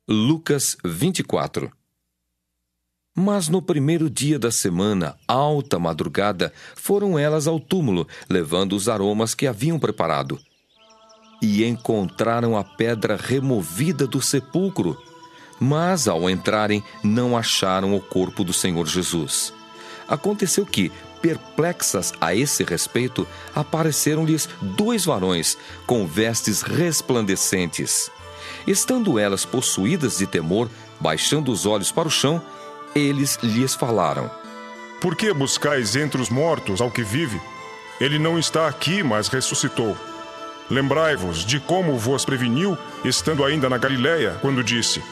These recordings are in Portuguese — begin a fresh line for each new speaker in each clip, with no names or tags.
Lucas 24. Mas no primeiro dia da semana, alta madrugada, foram elas ao túmulo, levando os aromas que haviam preparado. E encontraram a pedra removida do sepulcro. Mas, ao entrarem, não acharam o corpo do Senhor Jesus. Aconteceu que, perplexas a esse respeito, apareceram-lhes 2 varões, com vestes resplandecentes. Estando elas possuídas de temor, baixando os olhos para o chão, eles lhes falaram:
Por que buscais entre os mortos ao que vive? Ele não está aqui, mas ressuscitou. Lembrai-vos de como vos preveniu, estando ainda na Galiléia, quando disse: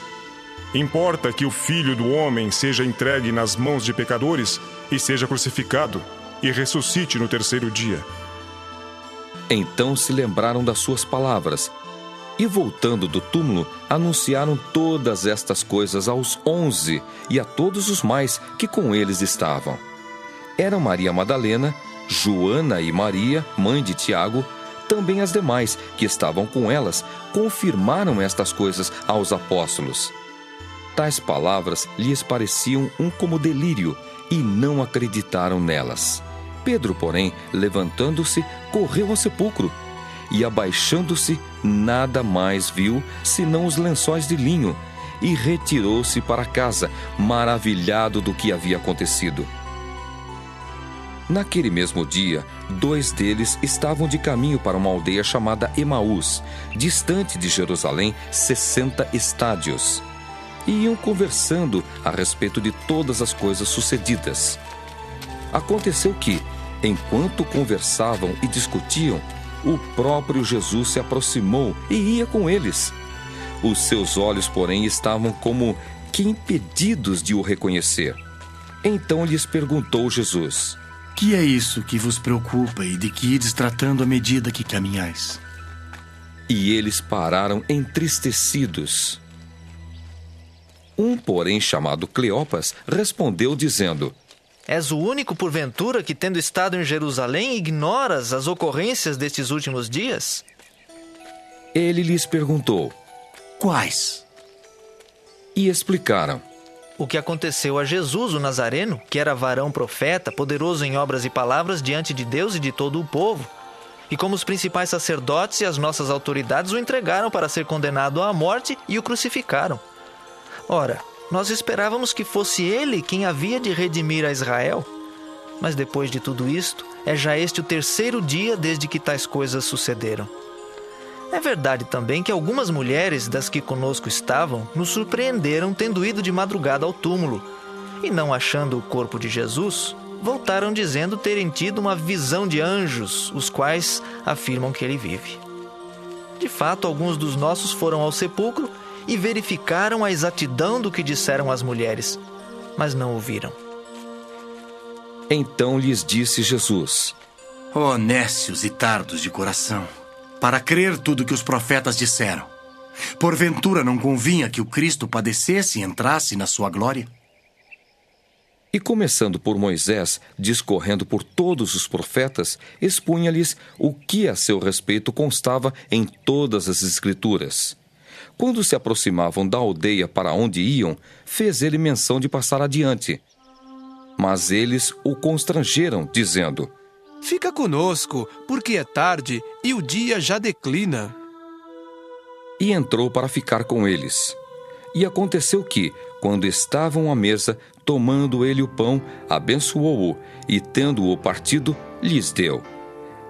Importa que o Filho do Homem seja entregue nas mãos de pecadores e seja crucificado, e ressuscite no 3º dia.
Então se lembraram das suas palavras, e voltando do túmulo, anunciaram todas estas coisas aos 11 e a todos os mais que com eles estavam. Eram Maria Madalena, Joana e Maria, mãe de Tiago. Também as demais que estavam com elas confirmaram estas coisas aos apóstolos. Tais palavras lhes pareciam como delírio e não acreditaram nelas. Pedro, porém, levantando-se, correu ao sepulcro e, abaixando-se, nada mais viu senão os lençóis de linho, e retirou-se para casa, maravilhado do que havia acontecido. Naquele mesmo dia, 2 deles estavam de caminho para uma aldeia chamada Emaús, distante de Jerusalém 60 estádios, e iam conversando a respeito de todas as coisas sucedidas. Aconteceu que, enquanto conversavam e discutiam, o próprio Jesus se aproximou e ia com eles. Os seus olhos, porém, estavam como que impedidos de o reconhecer. Então lhes perguntou Jesus:
Que é isso que vos preocupa e de que ides tratando à medida que caminhais?
E eles pararam entristecidos. Um, porém, chamado Cleopas, respondeu dizendo:
És o único, porventura, que, tendo estado em Jerusalém, ignoras as ocorrências destes últimos dias?
Ele lhes perguntou:
Quais?
E explicaram:
O que aconteceu a Jesus, o Nazareno, que era varão profeta, poderoso em obras e palavras diante de Deus e de todo o povo, e como os principais sacerdotes e as nossas autoridades o entregaram para ser condenado à morte e o crucificaram. Ora, nós esperávamos que fosse ele quem havia de redimir a Israel. Mas depois de tudo isto, é já este o 3º dia desde que tais coisas sucederam. É verdade também que algumas mulheres das que conosco estavam nos surpreenderam tendo ido de madrugada ao túmulo, e não achando o corpo de Jesus, voltaram dizendo terem tido uma visão de anjos, os quais afirmam que ele vive. De fato, alguns dos nossos foram ao sepulcro e verificaram a exatidão do que disseram as mulheres, mas não o viram.
Então lhes disse Jesus:
Ó nécios e tardos de coração, para crer tudo que os profetas disseram. Porventura não convinha que o Cristo padecesse e entrasse na sua glória?
E começando por Moisés, discorrendo por todos os profetas, expunha-lhes o que a seu respeito constava em todas as Escrituras. Quando se aproximavam da aldeia para onde iam, fez ele menção de passar adiante. Mas eles o constrangeram, dizendo:
Fica conosco, porque é tarde e o dia já declina.
E entrou para ficar com eles. E aconteceu que, quando estavam à mesa, tomando ele o pão, abençoou-o, e tendo-o partido, lhes deu.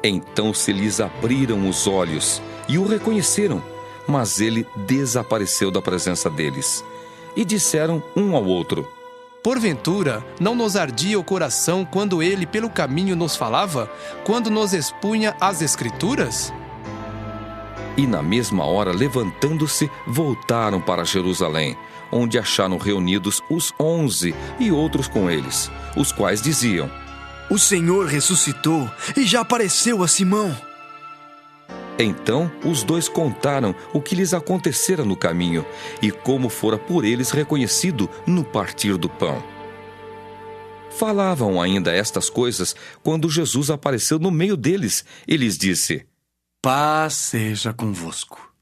Então se lhes abriram os olhos, e o reconheceram, mas ele desapareceu da presença deles. E disseram um ao outro:
Porventura, não nos ardia o coração quando ele pelo caminho nos falava, quando nos expunha as Escrituras?
E na mesma hora, levantando-se, voltaram para Jerusalém, onde acharam reunidos os 11 e outros com eles, os quais diziam:
O Senhor ressuscitou e já apareceu a Simão.
Então os 2 contaram o que lhes acontecera no caminho e como fora por eles reconhecido no partir do pão. Falavam ainda estas coisas quando Jesus apareceu no meio deles e lhes disse:
Paz seja convosco.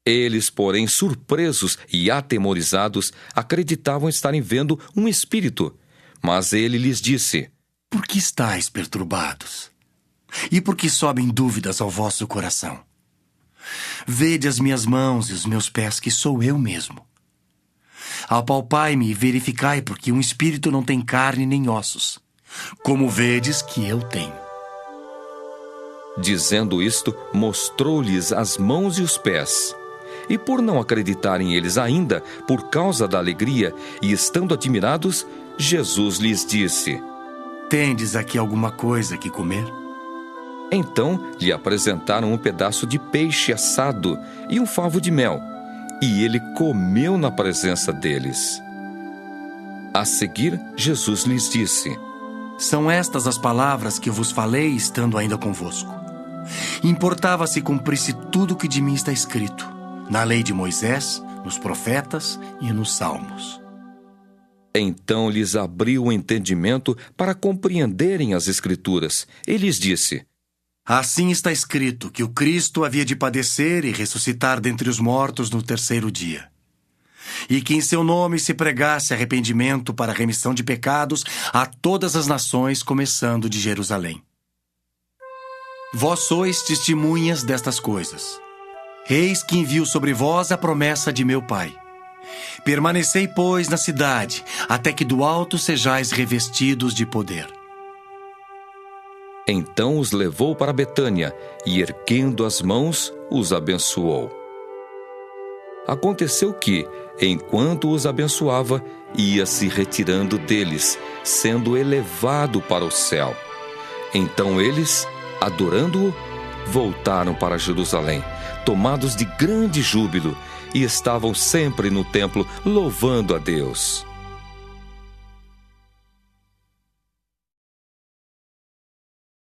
Eles, porém, surpresos e atemorizados, acreditavam estarem vendo um espírito. Mas ele lhes disse:
Por que estáis perturbados? E por que sobem dúvidas ao vosso coração? Vede as minhas mãos e os meus pés, que sou eu mesmo. Apalpai-me e verificai, porque um espírito não tem carne nem ossos, como vedes que eu tenho.
Dizendo isto, mostrou-lhes as mãos e os pés. E por não acreditarem eles ainda, por causa da alegria, e estando admirados, Jesus lhes disse:
Tendes aqui alguma coisa que comer?
Então lhe apresentaram um pedaço de peixe assado e um favo de mel, e ele comeu na presença deles. A seguir, Jesus lhes disse:
São estas as palavras que vos falei estando ainda convosco. Importava se cumprisse tudo o que de mim está escrito, na lei de Moisés, nos profetas e nos salmos.
Então lhes abriu o entendimento para compreenderem as Escrituras. E lhes disse:
Assim está escrito que o Cristo havia de padecer e ressuscitar dentre os mortos no terceiro dia. E que em seu nome se pregasse arrependimento para a remissão de pecados a todas as nações, começando de Jerusalém. Vós sois testemunhas destas coisas. Eis que envio sobre vós a promessa de meu Pai. Permanecei, pois, na cidade, até que do alto sejais revestidos de poder.
Então os levou para Betânia e, erguendo as mãos, os abençoou. Aconteceu que, enquanto os abençoava, ia se retirando deles, sendo elevado para o céu. Então eles, adorando-o, voltaram para Jerusalém, tomados de grande júbilo, e estavam sempre no templo louvando a Deus.